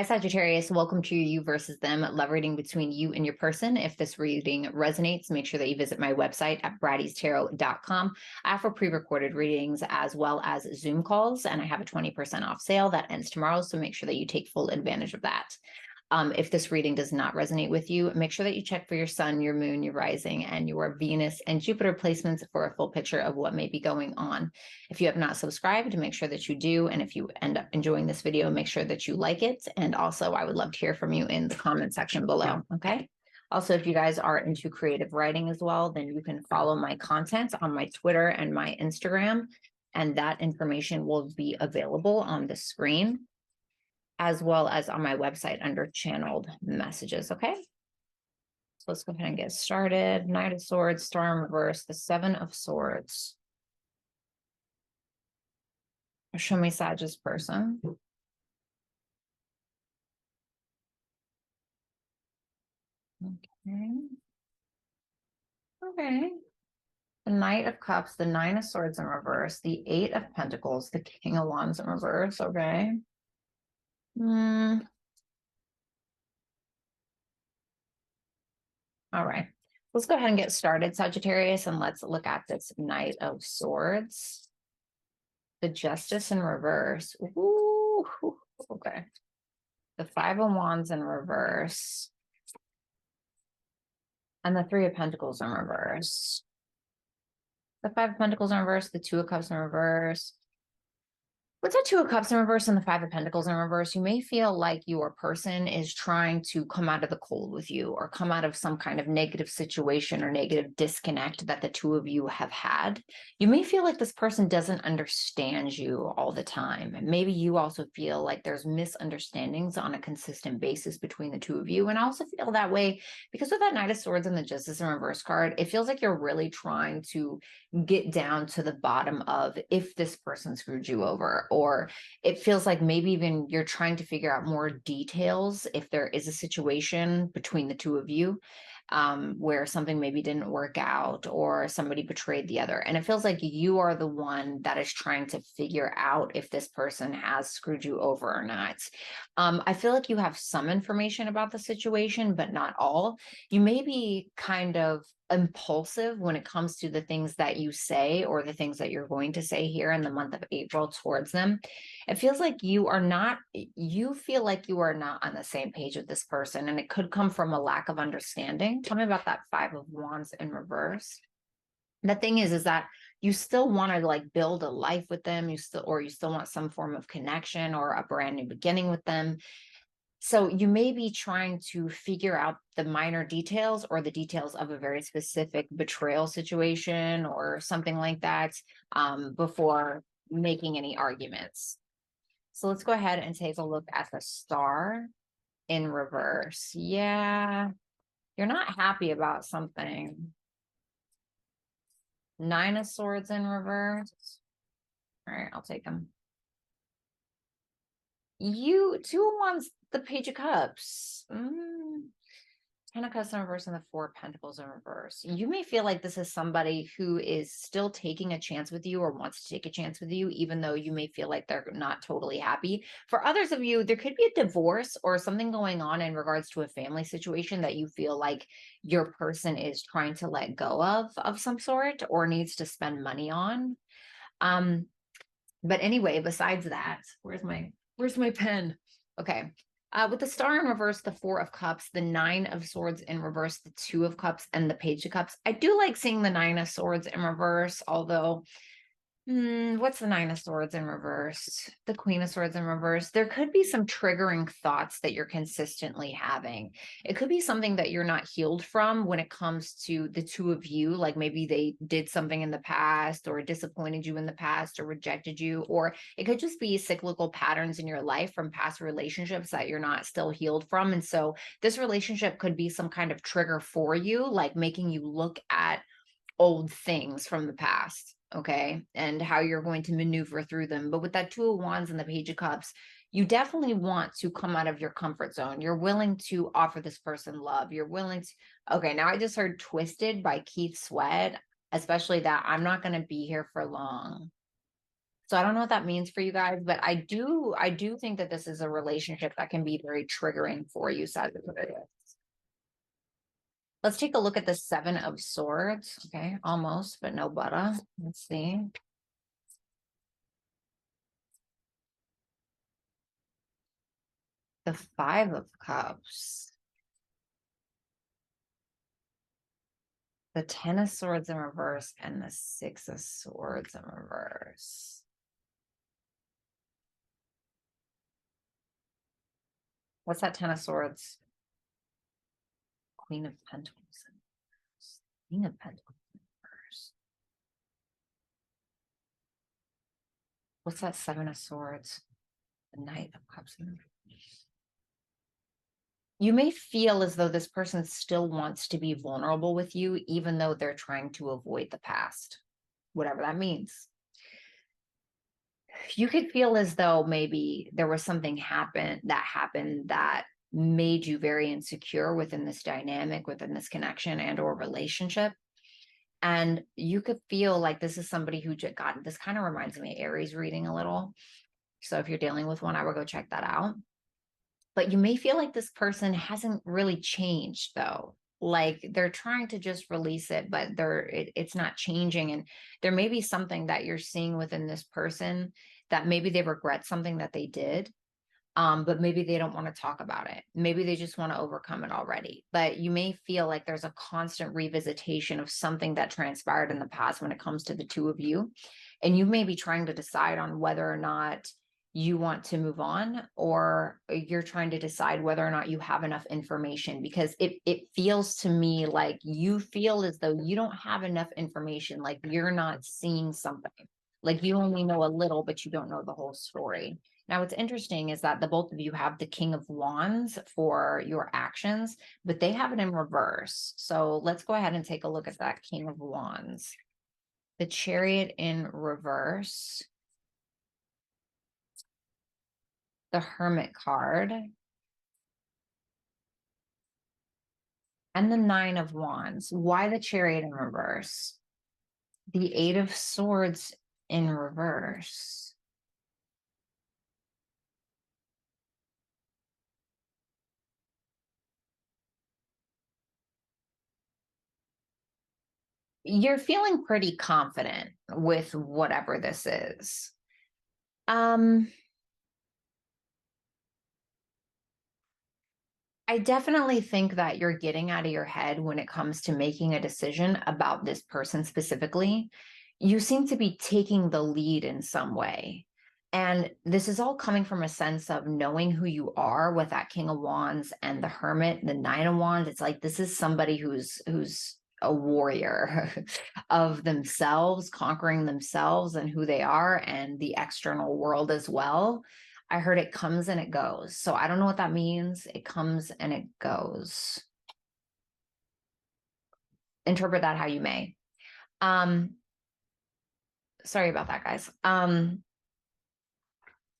Hi, Sagittarius. Welcome to your You versus Them love reading between you and your person. If this reading resonates, make sure that you visit my website at brattystarot.com. I offer pre-recorded readings as well as Zoom calls, and I have a 20% off sale that ends tomorrow, so make sure that you take full advantage of that. If this reading does not resonate with you, make sure that you check for your sun, your moon, your rising, and your Venus and Jupiter placements for a full picture of what may be going on. If you have not subscribed, make sure that you do. And if you end up enjoying this video, make sure that you like it. And also, I would love to hear from you in the comment section below. Okay. Also, if you guys are into creative writing as well, then you can follow my content on my Twitter and my Instagram. And that information will be available on the screen, as well as on my website under channeled messages. Okay. So let's go ahead and get started. Knight of Swords, Star in reverse, the Seven of Swords. Show me Sag's person. Okay. Okay. The Knight of Cups, the Nine of Swords in reverse, the Eight of Pentacles, the King of Wands in reverse. Okay. All right. Let's go ahead and get started, Sagittarius, and let's look at this Knight of Swords. The Justice in reverse. Ooh, okay. The Five of Wands in reverse. And the Three of Pentacles in reverse. The Five of Pentacles in reverse, the Two of Cups in reverse. With the Two of Cups in reverse and the Five of Pentacles in reverse, you may feel like your person is trying to come out of the cold with you or come out of some kind of negative situation or negative disconnect that the two of you have had. You may feel like this person doesn't understand you all the time. Maybe you also feel like there's misunderstandings on a consistent basis between the two of you. And I also feel that way because with that Knight of Swords and the Justice in reverse card, it feels like you're really trying to get down to the bottom of if this person screwed you over, or it feels like maybe even you're trying to figure out more details if there is a situation between the two of you where something maybe didn't work out or somebody betrayed the other. And it feels like you are the one that is trying to figure out if this person has screwed you over or not. I feel like you have some information about the situation, but not all. You may be kind of impulsive when it comes to the things that you say or the things that you're going to say here in the month of April towards them. It feels like you feel like you are not on the same page with this person, and it could come from a lack of understanding. Tell me about that Five of Wands in reverse. The thing is that you still want to like build a life with them. You still want some form of connection or a brand new beginning with them. So you may be trying to figure out the minor details or the details of a very specific betrayal situation or something like that before making any arguments. So let's go ahead and take a look at the Star in reverse. Yeah, you're not happy about something. Nine of Swords in reverse. All right, I'll take them. Two of Wands, the Page of Cups. Ten of Cups in reverse and the Four of Pentacles in reverse. You may feel like this is somebody who is still taking a chance with you or wants to take a chance with you, even though you may feel like they're not totally happy. For others of you, there could be a divorce or something going on in regards to a family situation that you feel like your person is trying to let go of some sort or needs to spend money on. But anyway, besides that, where's my pen? Okay. With the Star in reverse, the Four of Cups, the Nine of Swords in reverse, the Two of Cups, and the Page of Cups. I do like seeing the Nine of Swords in reverse, although what's the Nine of Swords in reverse? The Queen of Swords in reverse. There could be some triggering thoughts that you're consistently having. It could be something that you're not healed from when it comes to the two of you. Like maybe they did something in the past or disappointed you in the past or rejected you. Or it could just be cyclical patterns in your life from past relationships that you're not still healed from. And so this relationship could be some kind of trigger for you, like making you look at old things from the past, okay, and how you're going to maneuver through them. But with that Two of Wands and the Page of Cups, you definitely want to come out of your comfort zone. You're willing to offer this person love. You're willing to, okay, now I just heard Twisted by Keith Sweat, especially that I'm not going to be here for long. So I don't know what that means for you guys, but I do think that this is a relationship that can be very triggering for you, Sagittarius. Let's take a look at the Seven of Swords. Okay, almost, but no butter. Let's see. The Five of Cups. The Ten of Swords in reverse and the Six of Swords in reverse. What's that Ten of Swords? Queen of Pentacles in reverse. Queen of Pentacles in reverse. What's that Seven of Swords? The Knight of Cups in reverse. You may feel as though this person still wants to be vulnerable with you, even though they're trying to avoid the past, whatever that means. You could feel as though maybe there was something happened that made you very insecure within this dynamic, within this connection and or relationship. And you could feel like this is somebody who just got, this kind of reminds me of Aries reading a little. So if you're dealing with one, I would go check that out. But you may feel like this person hasn't really changed though. Like they're trying to just release it, but it's not changing. And there may be something that you're seeing within this person that maybe they regret something that they did. But maybe they don't want to talk about it. Maybe they just want to overcome it already. But you may feel like there's a constant revisitation of something that transpired in the past when it comes to the two of you. And you may be trying to decide on whether or not you want to move on, or you're trying to decide whether or not you have enough information, because it feels to me like you feel as though you don't have enough information, like you're not seeing something, like you only know a little, but you don't know the whole story. Now, what's interesting is that the both of you have the King of Wands for your actions, but they have it in reverse. So let's go ahead and take a look at that King of Wands. The Chariot in reverse. The Hermit card. And the Nine of Wands. Why the Chariot in reverse? The Eight of Swords in reverse. You're feeling pretty confident with whatever this is. I definitely think that you're getting out of your head when it comes to making a decision about this person specifically. You seem to be taking the lead in some way. And this is all coming from a sense of knowing who you are with that King of Wands and the Hermit, the Nine of Wands. It's like this is somebody who's a warrior of themselves, conquering themselves and who they are and the external world as well. I heard it comes and it goes. So I don't know what that means. It comes and it goes. Interpret that how you may. Sorry about that, guys.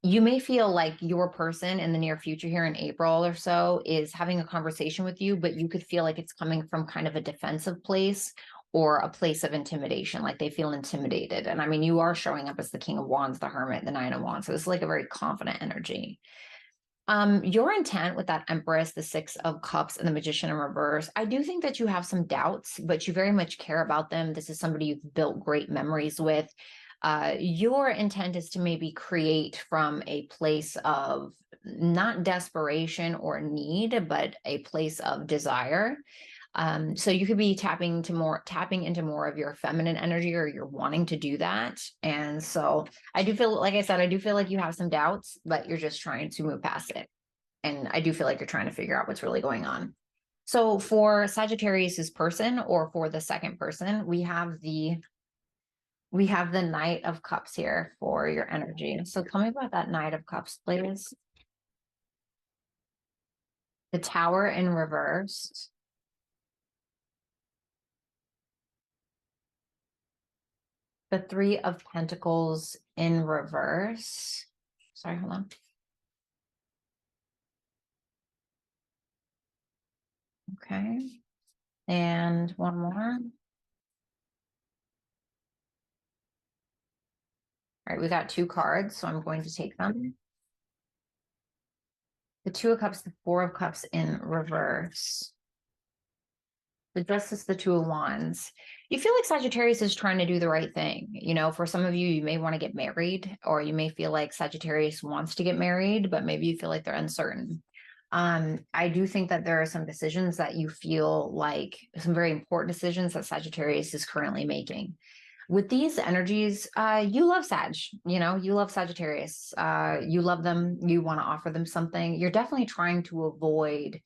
You may feel like your person in the near future here in April or so is having a conversation with you, but you could feel like it's coming from kind of a defensive place or a place of intimidation, like they feel intimidated. And I mean, you are showing up as the King of Wands, the Hermit, the Nine of Wands. So it's like a very confident energy. Your intent with that Empress, the Six of Cups, and the Magician in reverse, I do think that you have some doubts, but you very much care about them. This is somebody you've built great memories with. Your intent is to maybe create from a place of not desperation or need, but a place of desire. So you could be tapping into more of your feminine energy, or you're wanting to do that. And so I do feel, like I said, I do feel like you have some doubts, but you're just trying to move past it. And I do feel like you're trying to figure out what's really going on. So for Sagittarius's person, or for the second person, we have the Knight of Cups here for your energy. So tell me about that Knight of Cups, please. The Tower in reverse. The Three of Pentacles in reverse. Sorry, hold on. Okay. And one more. All right, we got 2 cards, so I'm going to take them. The 2 of Cups, the 4 of Cups in reverse. The Justice, the 2 of Wands. You feel like Sagittarius is trying to do the right thing. You know, for some of you, you may want to get married, or you may feel like Sagittarius wants to get married, but maybe you feel like they're uncertain. I do think that there are some decisions that you feel like some very important decisions that Sagittarius is currently making. With these energies, you love Sag, you know, you love Sagittarius. You love them, you want to offer them something. You're definitely trying to avoid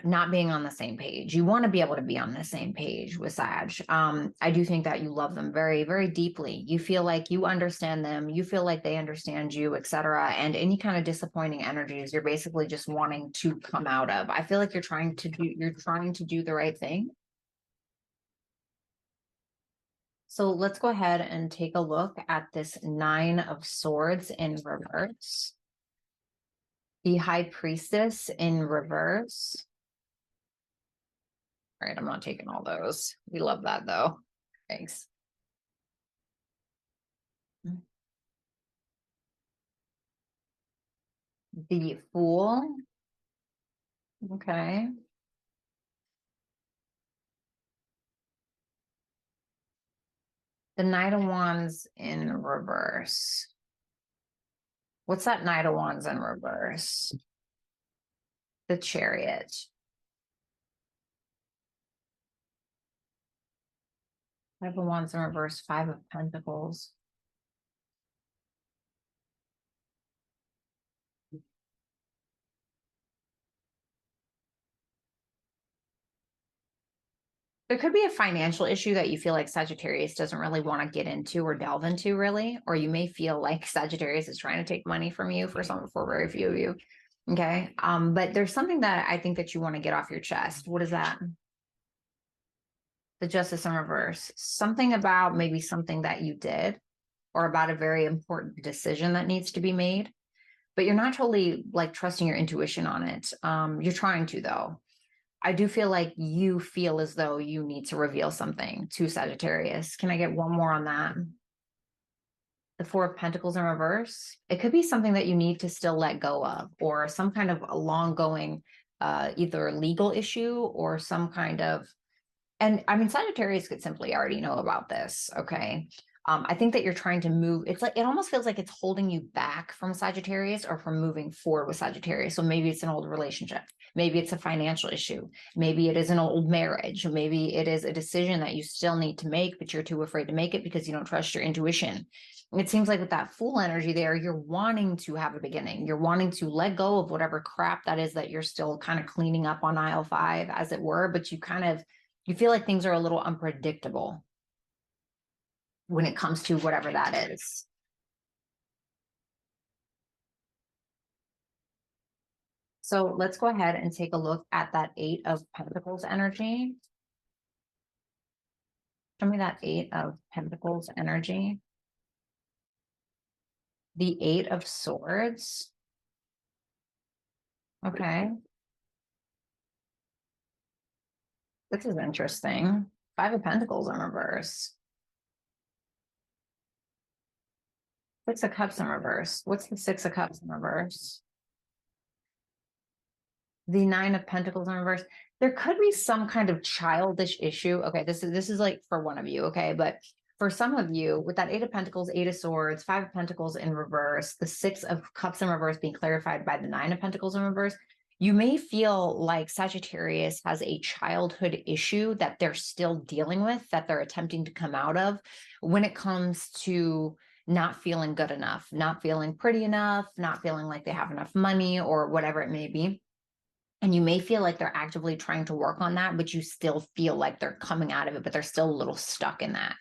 not being on the same page. You want to be able to be on the same page with Sag. I do think that you love them very, very deeply. You feel like you understand them. You feel like they understand you, etc. And any kind of disappointing energies, you're basically just wanting to come out of. I feel like you're trying to do the right thing. So let's go ahead and take a look at this 9 of Swords in reverse. The High Priestess in reverse. All right, I'm not taking all those. We love that though. Thanks. The Fool. Okay. The Knight of Wands in reverse. What's that Knight of Wands in reverse? The Chariot. Five of Wands in reverse, 5 of Pentacles. There could be a financial issue that you feel like Sagittarius doesn't really want to get into or delve into, really, or you may feel like Sagittarius is trying to take money from you for very few of you. Okay. But there's something that I think that you want to get off your chest. What is that? The Justice in reverse. Something about maybe something that you did, or about a very important decision that needs to be made, but you're not totally like trusting your intuition on it. You're trying to, though. I do feel like you feel as though you need to reveal something to Sagittarius. Can I get one more on that? The 4 of Pentacles in reverse. It could be something that you need to still let go of, or some kind of a long going, either legal issue or some kind of, and I mean, Sagittarius could simply already know about this. Okay. I think that you're trying to move. It's like, it almost feels like it's holding you back from Sagittarius or from moving forward with Sagittarius. So maybe it's an old relationship. Maybe it's a financial issue. Maybe it is an old marriage. Maybe it is a decision that you still need to make, but you're too afraid to make it because you don't trust your intuition. It seems like with that Fool energy there, you're wanting to have a beginning. You're wanting to let go of whatever crap that is that you're still kind of cleaning up on aisle 5, as it were, but you feel like things are a little unpredictable when it comes to whatever that is. So let's go ahead and take a look at that 8 of Pentacles energy. Show me that 8 of Pentacles energy. The 8 of Swords. Okay. This is interesting. 5 of Pentacles in reverse. 6 of Cups in reverse. What's the 6 of Cups in reverse? The 9 of Pentacles in reverse. There could be some kind of childish issue. Okay, this is like for one of you, okay? But for some of you, with that 8 of Pentacles, 8 of Swords, 5 of Pentacles in reverse, the 6 of Cups in reverse being clarified by the 9 of Pentacles in reverse, you may feel like Sagittarius has a childhood issue that they're still dealing with, that they're attempting to come out of when it comes to not feeling good enough, not feeling pretty enough, not feeling like they have enough money or whatever it may be. And you may feel like they're actively trying to work on that, but you still feel like they're coming out of it, but they're still a little stuck in that.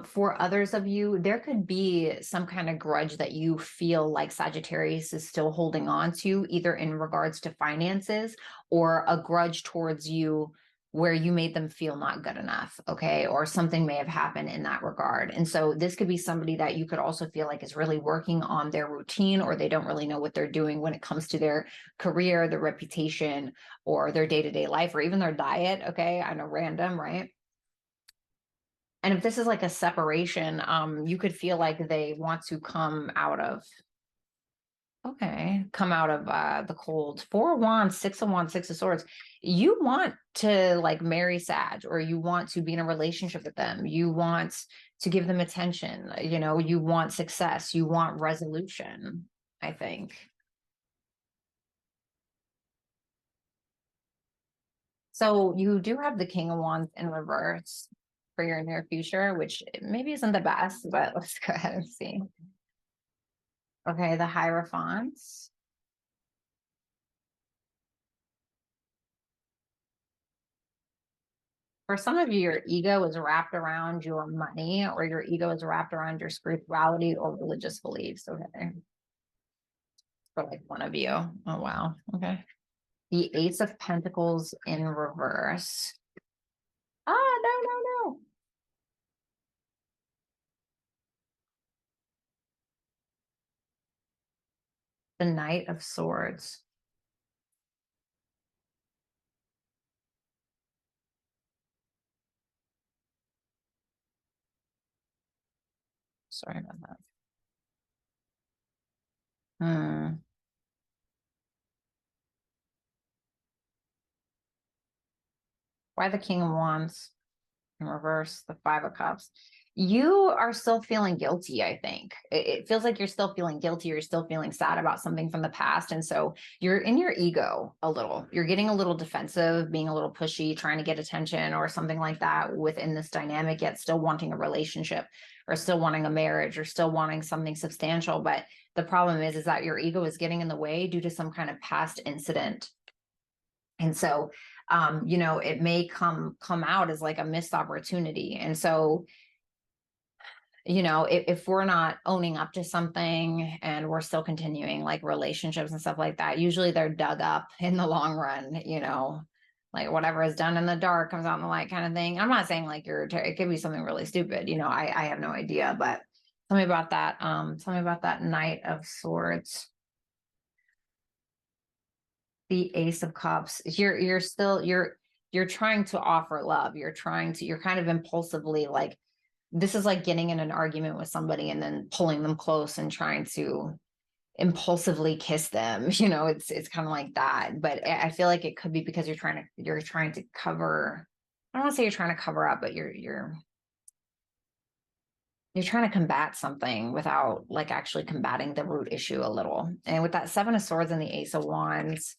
For others of you, there could be some kind of grudge that you feel like Sagittarius is still holding on to, either in regards to finances or a grudge towards you where you made them feel not good enough, okay? Or something may have happened in that regard. And so this could be somebody that you could also feel like is really working on their routine, or they don't really know what they're doing when it comes to their career, their reputation, or their day-to-day life, or even their diet, okay? I know, random, right? And if this is like a separation, you could feel like they want to come out of, the cold. Four of Wands, Six of Wands, Six of Swords. You want to like marry Sag, or you want to be in a relationship with them. You want to give them attention. You want success. You want resolution, I think. So you do have the King of Wands in reverse for your near future, which maybe isn't the best, but let's go ahead and see. Okay, the Hierophants. For some of you, your ego is wrapped around your money, or your ego is wrapped around your spirituality or religious beliefs. Okay. For like one of you. Oh, wow. Okay. The Ace of Pentacles in reverse. Ah, no, no, no. The Knight of Swords. Sorry about that. Hmm. Why the King of Wands in reverse, the Five of Cups? You are still feeling guilty, I think. It feels like you're still feeling guilty, or you're still feeling sad about something from the past. And so you're in your ego a little. You're getting a little defensive, being a little pushy, trying to get attention or something like that within this dynamic, yet still wanting a relationship, or still wanting a marriage, or still wanting something substantial. But the problem is that your ego is getting in the way due to some kind of past incident. And so it may come out as like a missed opportunity. And so if we're not owning up to something and we're still continuing like relationships and stuff like that, usually they're dug up in the long run. Like whatever is done in the dark comes out in the light kind of thing. I'm not saying like it could be something really stupid. I have no idea. But tell me about that. Tell me about that Knight of Swords. The Ace of Cups. You're trying to offer love. You're kind of impulsively, like, this is like getting in an argument with somebody and then pulling them close and trying to impulsively kiss them. It's kind of like that. But I feel like it could be because you're trying to cover. I don't want to say you're trying to cover up, but you're trying to combat something without like actually combating the root issue a little. And with that Seven of Swords and the Ace of Wands,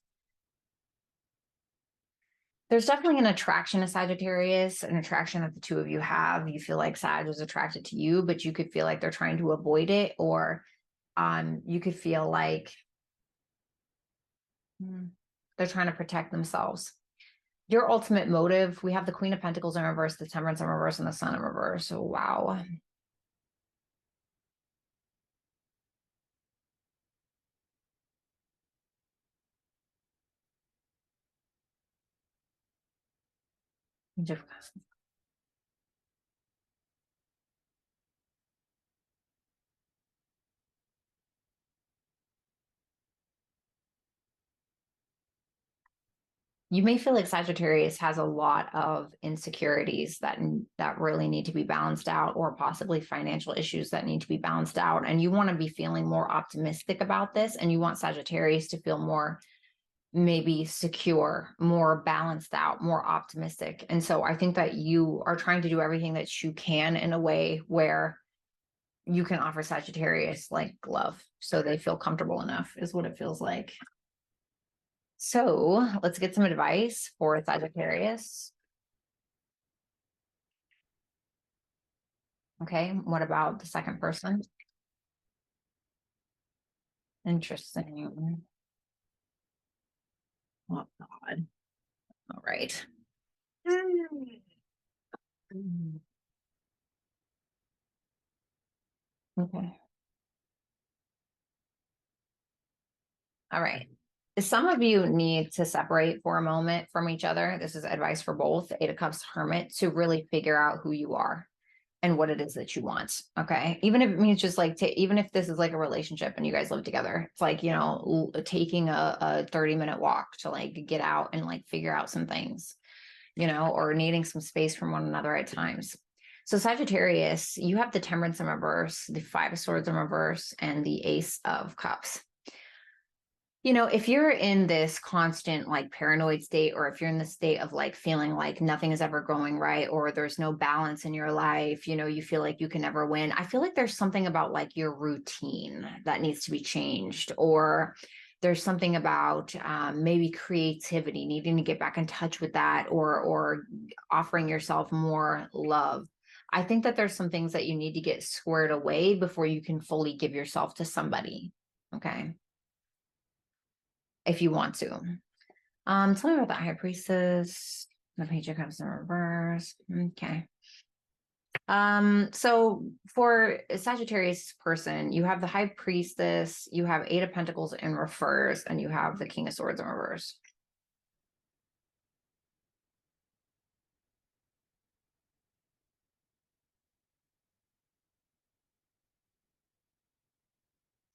there's definitely an attraction to Sagittarius, an attraction that the two of you have. You feel like Sag is attracted to you, but you could feel like they're trying to avoid it, or you could feel like they're trying to protect themselves. Your ultimate motive, we have the Queen of Pentacles in reverse, the Temperance in reverse, and the Sun in reverse. So, wow. You may feel like Sagittarius has a lot of insecurities that really need to be balanced out, or possibly financial issues that need to be balanced out. And you want to be feeling more optimistic about this, and you want Sagittarius to feel more maybe secure, more balanced out, more optimistic. And so I think that you are trying to do everything that you can in a way where you can offer Sagittarius like love, so they feel comfortable enough, is what it feels like. So let's get some advice for Sagittarius. Okay, what about the second person? Interesting. Oh, God. All right. Okay. All right. Some of you need to separate for a moment from each other. This is advice for both, Eight of Cups, Hermit, to really figure out who you are and what it is that you want. Okay. Even if it means just like, even if this is like a relationship and you guys live together, it's like, taking a 30-minute walk to like get out and like figure out some things, or needing some space from one another at times. So Sagittarius, you have the Temperance in reverse, the Five of Swords in reverse, and the Ace of Cups. You know, if you're in this constant like paranoid state, or if you're in the state of like feeling like nothing is ever going right, or there's no balance in your life, you know, you feel like you can never win. I feel like there's something about like your routine that needs to be changed, or there's something about maybe creativity, needing to get back in touch with that, or offering yourself more love. I think that there's some things that you need to get squared away before you can fully give yourself to somebody. Okay. If you want to. Tell me about the High Priestess, the Page of Cups in reverse. Okay. So for a Sagittarius person, you have the High Priestess, you have Eight of Pentacles in reverse, and you have the King of Swords in reverse.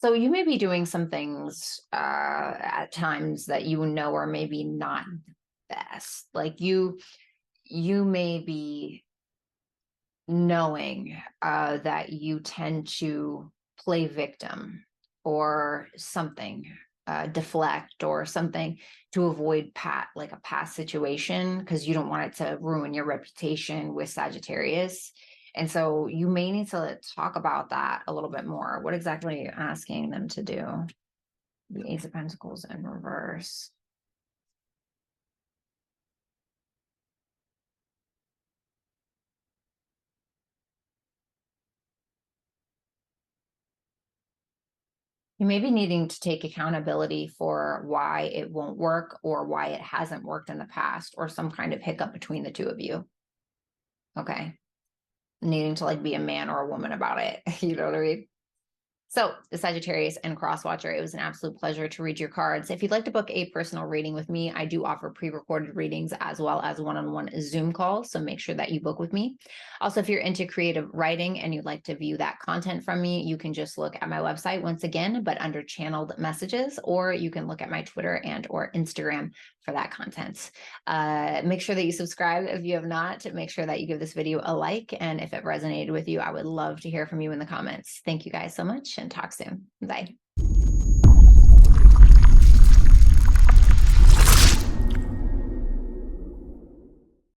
So you may be doing some things at times that you know are maybe not best. Like you may be knowing that you tend to play victim or something, deflect or something to avoid like a past situation, because you don't want it to ruin your reputation with Sagittarius. And so you may need to talk about that a little bit more. What exactly are you asking them to do? The Ace of Pentacles in reverse. You may be needing to take accountability for why it won't work, or why it hasn't worked in the past, or some kind of hiccup between the two of you. Okay. Needing to like be a man or a woman about it. You know what I mean? So, the Sagittarius and Crosswatcher, it was an absolute pleasure to read your cards. If you'd like to book a personal reading with me, I do offer pre-recorded readings as well as one-on-one Zoom calls, so make sure that you book with me. Also, if you're into creative writing and you'd like to view that content from me, you can just look at my website once again, but under channeled messages, or you can look at my Twitter and or Instagram for that content. Make sure that you subscribe if you have not. Make sure that you give this video a like, and if it resonated with you, I would love to hear from you in the comments. Thank you guys so much, and talk soon. Bye.